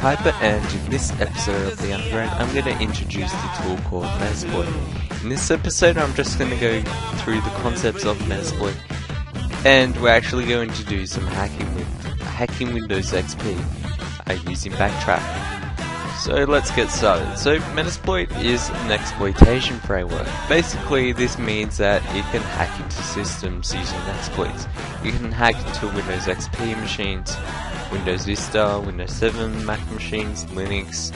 Piper, and in this episode of The Underground, I'm going to introduce the tool called Metasploit. In this episode, I'm just going to go through the concepts of Metasploit, and we're actually going to do some hacking Windows XP using Backtrack. So let's get started. So Metasploit is an exploitation framework. Basically, this means that it can hack into systems using exploits. You can hack into Windows XP machines, Windows Vista, Windows 7, Mac machines, Linux.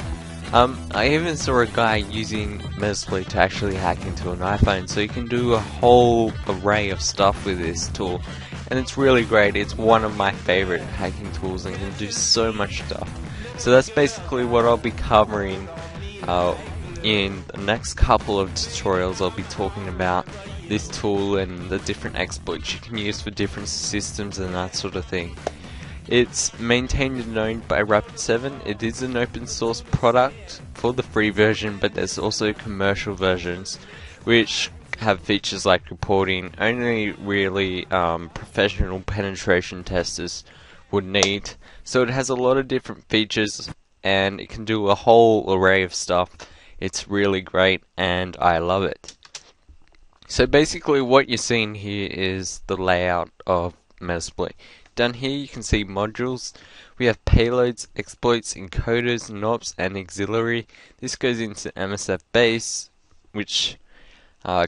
I even saw a guy using Metasploit to actually hack into an iPhone, so you can do a whole array of stuff with this tool. And it's really great. It's one of my favorite hacking tools and can do so much stuff. So that's basically what I'll be covering in the next couple of tutorials. I'll be talking about this tool and the different exploits you can use for different systems and that sort of thing. It's maintained and owned by Rapid7. It is an open source product for the free version, but there's also commercial versions which have features like reporting only really professional penetration testers would need. So it has a lot of different features and it can do a whole array of stuff. It's really great and I love it. So basically what you're seeing here is the layout of Metasploit. Down here you can see modules. We have payloads, exploits, encoders, knobs, and auxiliary. This goes into MSF base, which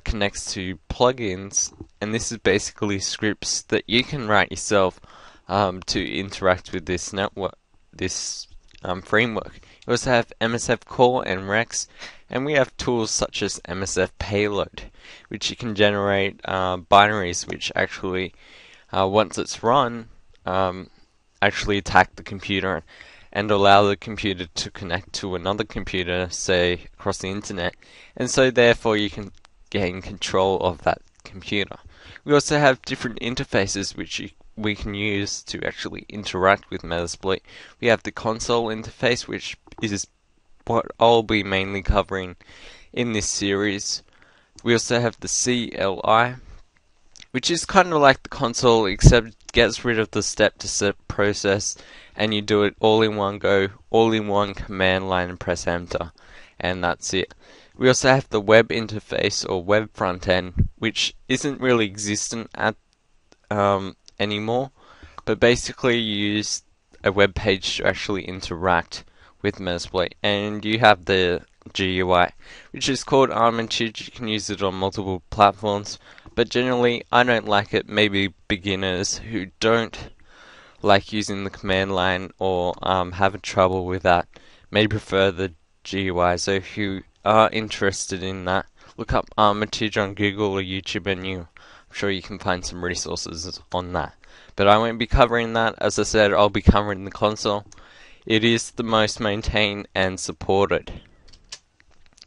connects to plugins, and this is basically scripts that you can write yourself to interact with this network, this framework. You also have MSF core and Rex, and we have tools such as MSF payload, which you can generate binaries which actually, once it's run, actually attack the computer and allow the computer to connect to another computer, say across the internet, and so therefore you can gain control of that computer. We also have different interfaces which we can use to actually interact with Metasploit. We have the console interface, which is what I'll be mainly covering in this series. We also have the CLI, which is kind of like the console except it gets rid of the step-to-step process and you do it all in one go, all in one command line and press enter, and that's it. We also have the web interface or web front end, which isn't really existent at anymore, but basically you use a web page to actually interact with Metasploit. And you have the GUI, which is called Armitage. You can use it on multiple platforms, but generally I don't like it. Maybe beginners who don't like using the command line or have trouble with that may prefer the GUI. So if you are interested in that, look up Armitage on Google or YouTube and I'm sure you can find some resources on that. But I won't be covering that. As I said, I'll be covering the console. It is the most maintained and supported.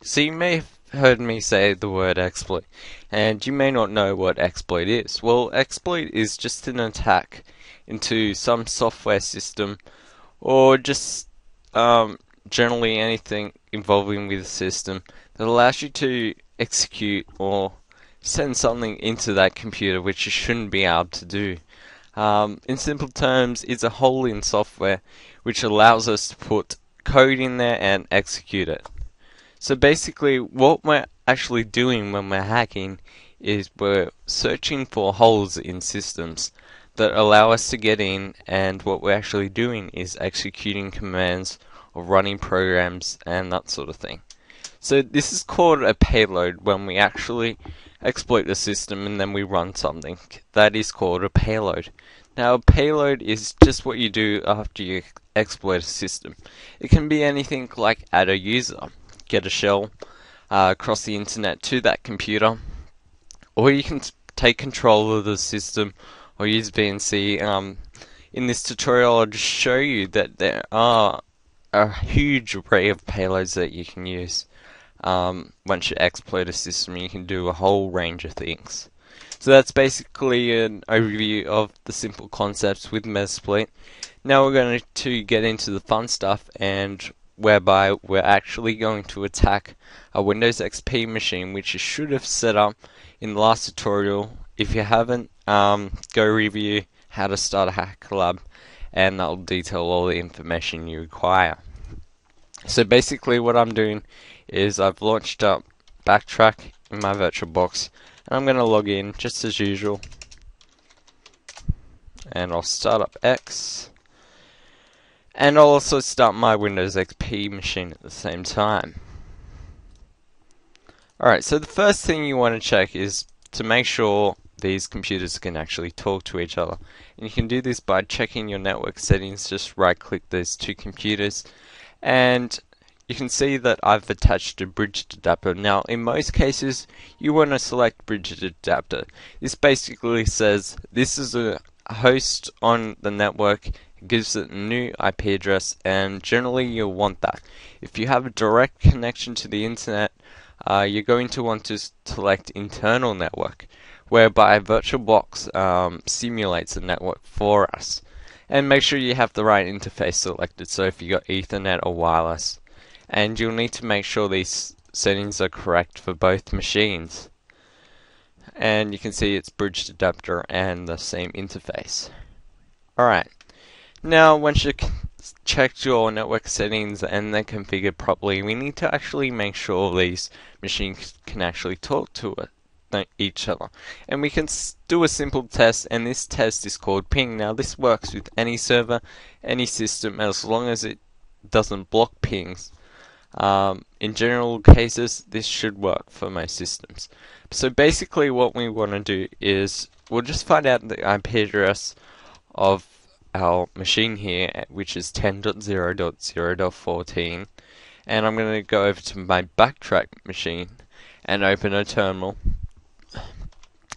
So you may have heard me say the word exploit, and you may not know what exploit is. Well, exploit is just an attack into some software system or just generally anything involving with the system that allows you to execute or send something into that computer which you shouldn't be able to do. In simple terms, it's a hole in software which allows us to put code in there and execute it. So basically what we're actually doing when we're hacking is we're searching for holes in systems that allow us to get in, and what we're actually doing is executing commands or running programs and that sort of thing. So this is called a payload when we actually exploit the system and then we run something. That is called a payload. Now a payload is just what you do after you exploit a system. It can be anything like add a user, get a shell across the internet to that computer, or you can take control of the system or use VNC. In this tutorial I'll just show you that there are a huge array of payloads that you can use. Once you exploit a system, you can do a whole range of things. So that's basically an overview of the simple concepts with Metasploit. Now we're going to get into the fun stuff, and whereby we're actually going to attack a Windows XP machine, which you should have set up in the last tutorial. If you haven't, go review how to start a hacker lab, and that'll detail all the information you require. So basically what I'm doing is I've launched up Backtrack in my VirtualBox, and I'm going to log in just as usual, and I'll start up X, and I'll also start my Windows XP machine at the same time. Alright, so the first thing you want to check is to make sure these computers can actually talk to each other. And you can do this by checking your network settings. Just right click those two computers, and you can see that I've attached a bridged adapter. Now in most cases you want to select bridged adapter. This basically says this is a host on the network, it gives it a new IP address, and generally you'll want that. If you have a direct connection to the internet, you're going to want to select internal network, whereby VirtualBox simulates a network for us. And make sure you have the right interface selected, so if you got Ethernet or wireless. And you'll need to make sure these settings are correct for both machines. And you can see it's bridged adapter and the same interface. Alright, now once you checked your network settings and they're configured properly, we need to actually make sure these machines can actually talk to each other. And we can do a simple test, and this test is called ping. Now this works with any server, any system, as long as it doesn't block pings. In general cases, this should work for most systems. So basically what we want to do is we'll just find out the IP address of our machine here, which is 10.0.0.14, and I'm going to go over to my Backtrack machine and open a terminal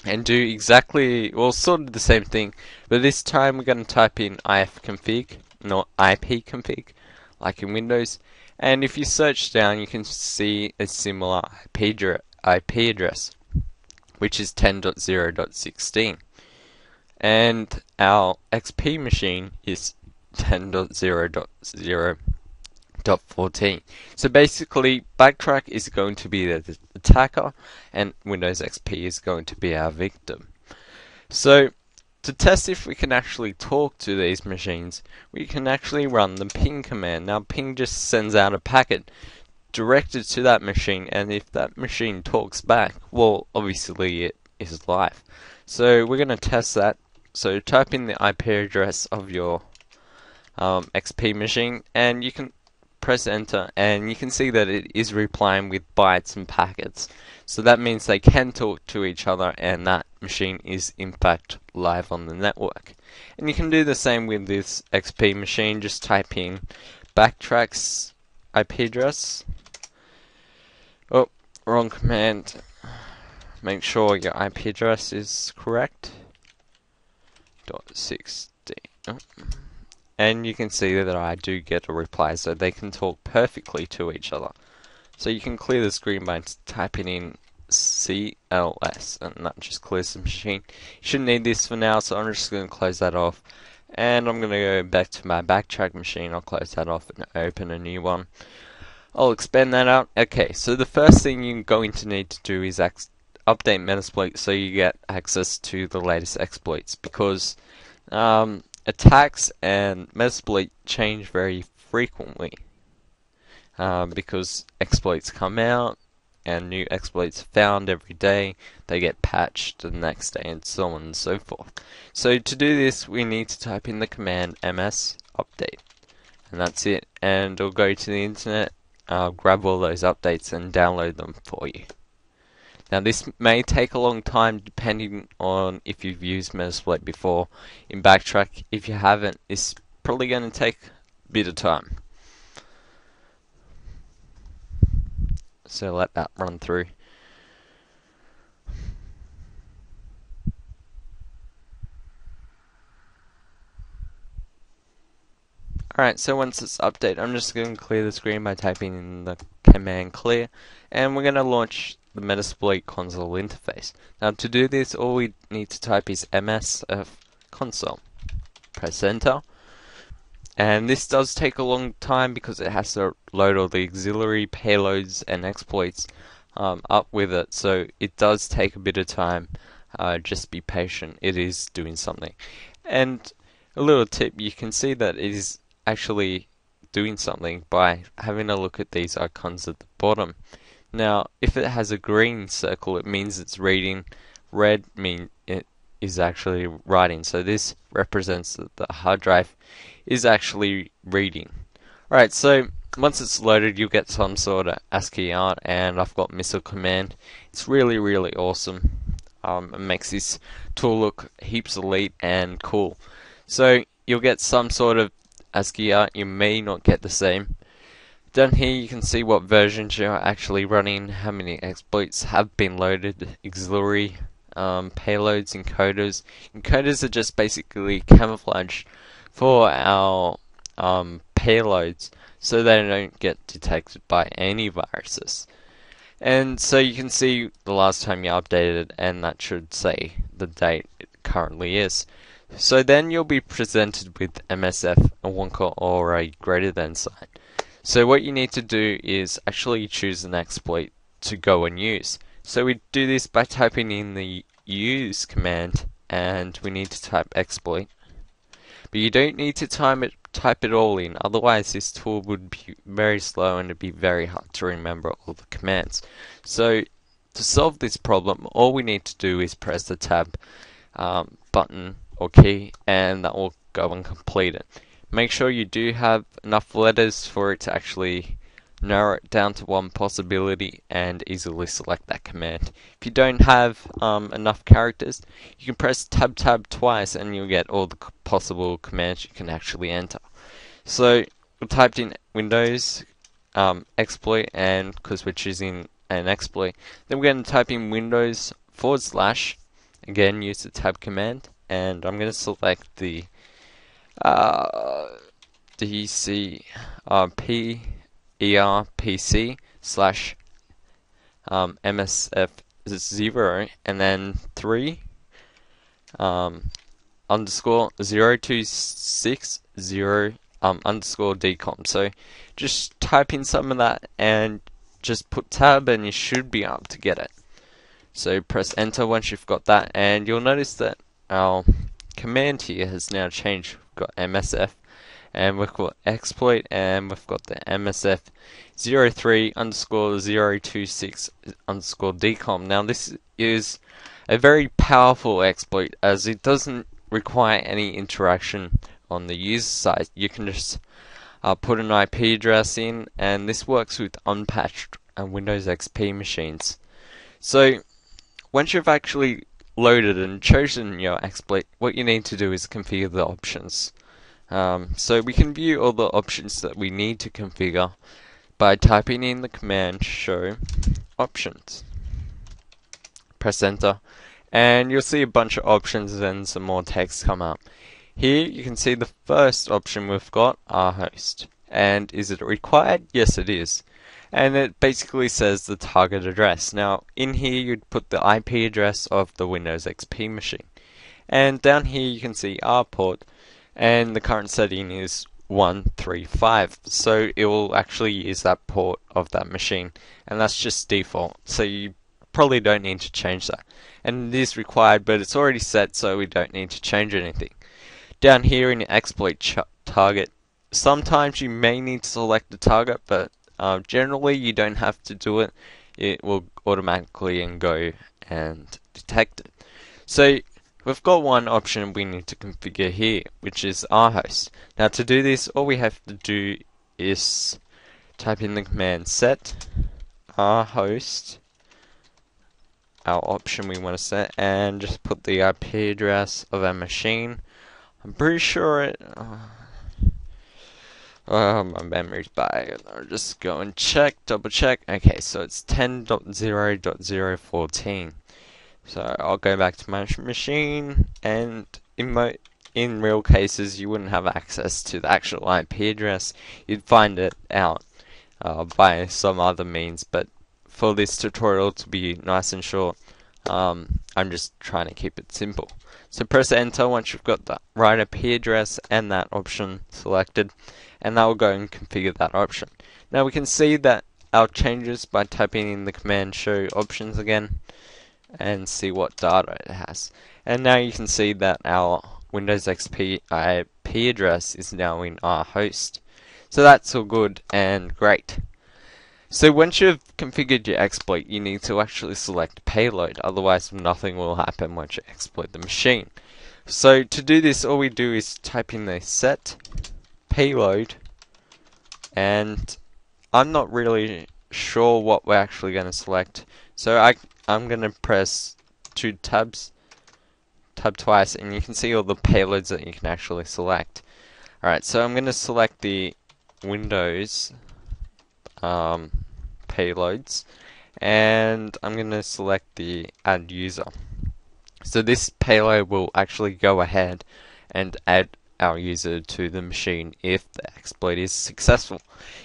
and do exactly, well, sort of the same thing, but this time we're going to type in ifconfig, not ipconfig, like in Windows. And if you search down, you can see a similar IP address, which is 10.0.16. And our XP machine is 10.0.0.14. So basically, Backtrack is going to be the attacker, and Windows XP is going to be our victim. So to test if we can actually talk to these machines, we can actually run the ping command. Now ping just sends out a packet directed to that machine, and if that machine talks back, well, obviously it is live. So we're going to test that. So type in the IP address of your XP machine, and you can press enter, and you can see that it is replying with bytes and packets. So that means they can talk to each other, and that machine is in fact live on the network. And you can do the same with this XP machine. Just type in Backtrack's IP address. Oh, wrong command. Make sure your IP address is correct. .16. Oh. And you can see that I do get a reply, so they can talk perfectly to each other. So you can clear the screen by typing in CLS, and that just clears the machine. You shouldn't need this for now, so I'm just going to close that off. And I'm going to go back to my Backtrack machine. I'll close that off and open a new one. I'll expand that out. Okay, so the first thing you're going to need to do is update Metasploit so you get access to the latest exploits, because attacks and Metasploit change very frequently, because exploits come out and new exploits are found every day. They get patched the next day, and so on and so forth. So to do this, we need to type in the command ms update, and that's it. And it'll go to the internet, grab all those updates and download them for you. Now this may take a long time depending on if you've used Metasploit before. In Backtrack, if you haven't, it's probably going to take a bit of time. So let that run through. Alright, so once it's updated, I'm just going to clear the screen by typing in the command clear, and we're going to launch the Metasploit console interface. Now to do this, all we need to type is msf console. Press enter. And this does take a long time because it has to load all the auxiliary payloads and exploits up with it, so it does take a bit of time. Just be patient, it is doing something. And a little tip, you can see that it is actually doing something by having a look at these icons at the bottom. Now, if it has a green circle, it means it's reading. Red means it is actually writing. So this represents that the hard drive is actually reading. Alright, so once it's loaded, you'll get some sort of ASCII art, and I've got missile command. It's really, really awesome. It makes this tool look heaps elite and cool. So you'll get some sort of ASCII art. You may not get the same. Down here you can see what versions you're actually running, how many exploits have been loaded, auxiliary, payloads, encoders. Encoders are just basically camouflage for our payloads so they don't get detected by any viruses. And so you can see the last time you updated it, and that should say the date it currently is. So then you'll be presented with MSF, a Wonka, or a greater than sign. So what you need to do is actually choose an exploit to go and use. So we do this by typing in the use command, and we need to type exploit. But you don't need to type it all in, otherwise this tool would be very slow and it'd be very hard to remember all the commands. So to solve this problem, all we need to do is press the tab button or key, and that will go and complete it. Make sure you do have enough letters for it to actually narrow it down to one possibility and easily select that command. If you don't have enough characters, you can press tab twice and you'll get all the possible commands you can actually enter. So we typed in Windows exploit, and because we're choosing an exploit, then we're going to type in Windows / again use the tab command, and I'm going to select the DC PERPC / MSF0 and then 3 underscore 0260 underscore decom. So just type in some of that and just put tab and you should be able to get it. So press enter once you've got that, and you'll notice that our command here has now changed. We've got MSF, and we've got exploit, and we've got the MSF 03 underscore 026 underscore decom. Now this is a very powerful exploit as it doesn't require any interaction on the user side. You can just put an IP address in, and this works with unpatched Windows XP machines. So once you've actually loaded and chosen your exploit, what you need to do is configure the options. So we can view all the options that we need to configure by typing in the command show options. Press enter, and you'll see a bunch of options and some more text come up. Here you can see the first option we've got, rhost. And is it required? Yes, it is. And it basically says the target address. Now in here you'd put the IP address of the Windows XP machine. And down here you can see R port, and the current setting is 135. So it will actually use that port of that machine, and that's just default. So you probably don't need to change that. And it is required, but it's already set, so we don't need to change anything. Down here in the exploit target, sometimes you may need to select the target, but generally you don't have to do it. It will automatically go and detect it. So we've got one option we need to configure here, which is rhost. Now to do this, all we have to do is type in the command set rhost, our option we want to set, and just put the IP address of our machine. I'm pretty sure it... my memory's bad. I'll just go and check, double check. Okay, so it's 10.0.014. So I'll go back to my machine, and in real cases you wouldn't have access to the actual IP address. You'd find it out by some other means, but for this tutorial to be nice and short, I'm just trying to keep it simple. So press enter once you've got the right IP address and that option selected, and that will go and configure that option. Now we can see that our changes by typing in the command show options again and see what data it has. And now you can see that our Windows XP IP address is now in rhost. So that's all good and great. So once you've configured your exploit, you need to actually select payload, otherwise nothing will happen once you exploit the machine. So to do this, all we do is type in the set payload, and I'm not really sure what we're actually going to select. So I'm going to press tab twice, and you can see all the payloads that you can actually select. Alright, so I'm going to select the Windows payloads, and I'm going to select the add user. So this payload will actually go ahead and add our user to the machine if the exploit is successful.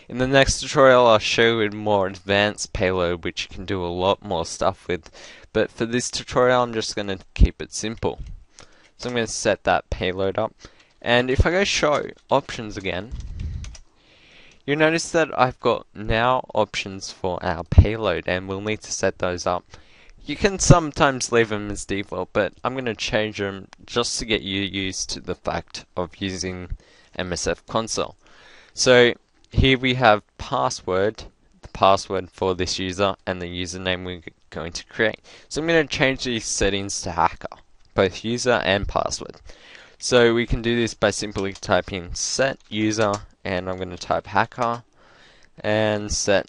In the next tutorial, I'll show you a more advanced payload which you can do a lot more stuff with, but for this tutorial I'm just going to keep it simple. So I'm going to set that payload up, and if I go show options again, you'll notice that I've got now options for our payload, and we'll need to set those up. You can sometimes leave them as default, but I'm going to change them just to get you used to the fact of using MSF console. So here we have password, the password for this user, and the username we're going to create. So I'm going to change these settings to hacker, both user and password. So we can do this by simply typing set user, and I'm going to type hacker and set.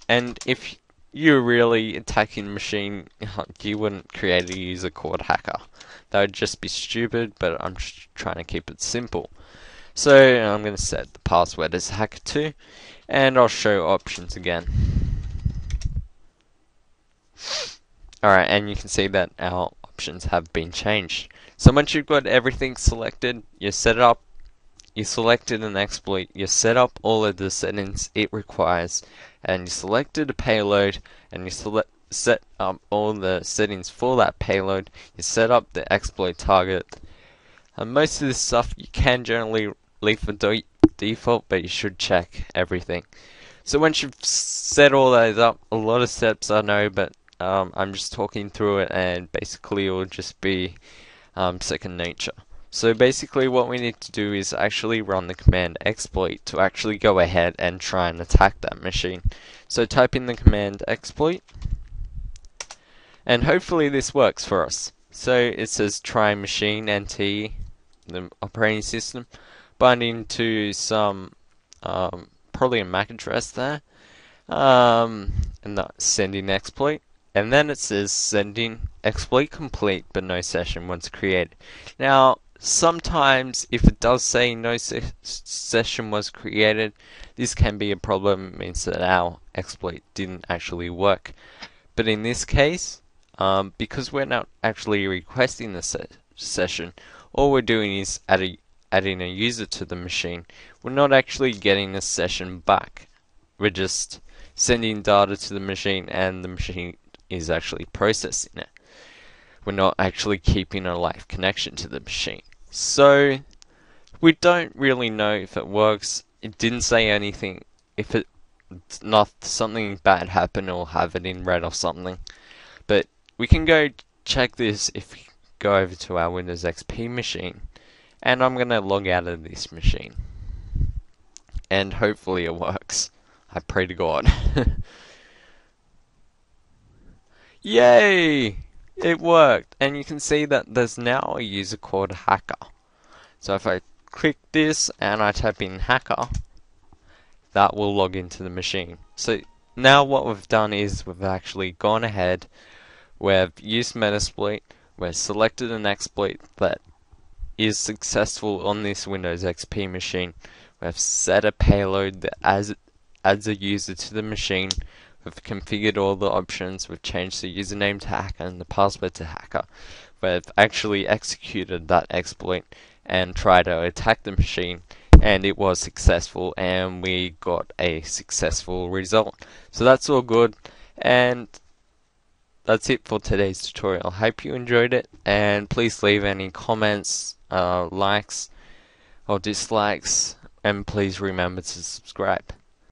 And if you're really attacking the machine, you wouldn't create a user called hacker. That would just be stupid, but I'm just trying to keep it simple. So I'm going to set the password as hacker2, and I'll show options again. Alright, and you can see that our options have been changed. So once you've got everything selected, you set it up, you selected an exploit, you set up all of the settings it requires, and you selected a payload, and you set up all the settings for that payload, you set up the exploit target. And most of this stuff you can generally leave for default, but you should check everything. So once you've set all those up, a lot of steps I know, but I'm just talking through it, and basically it will just be second nature. So basically what we need to do is actually run the command exploit to actually go ahead and try and attack that machine. So type in the command exploit, and hopefully this works for us. So it says try machine NT, the operating system, binding to some probably a MAC address there, and that sending exploit. And then it says sending exploit complete, but no session was created. Now, sometimes if it does say no session was created, this can be a problem. It means that our exploit didn't actually work. But in this case, because we're not actually requesting the session, all we're doing is adding a user to the machine. We're not actually getting a session back. We're just sending data to the machine, and the machine is actually processing it. We're not actually keeping a live connection to the machine. So we don't really know if it works. It didn't say anything. If it's not something bad happened, or have it in red or something. But we can go check this if we go over to our Windows XP machine, and I'm going to log out of this machine, and hopefully it works. I pray to God. Yay! It worked, and you can see that there's now a user called hacker. So if I click this and I type in hacker, that will log into the machine. So now what we've done is we've actually gone ahead, we've used Metasploit, we've selected an exploit that is successful on this Windows XP machine, we've set a payload that adds a user to the machine, we've configured all the options, we've changed the username to hacker and the password to hacker. We've actually executed that exploit and tried to attack the machine, and it was successful, and we got a successful result. So that's all good, and that's it for today's tutorial. I hope you enjoyed it, and please leave any comments, likes or dislikes, and please remember to subscribe.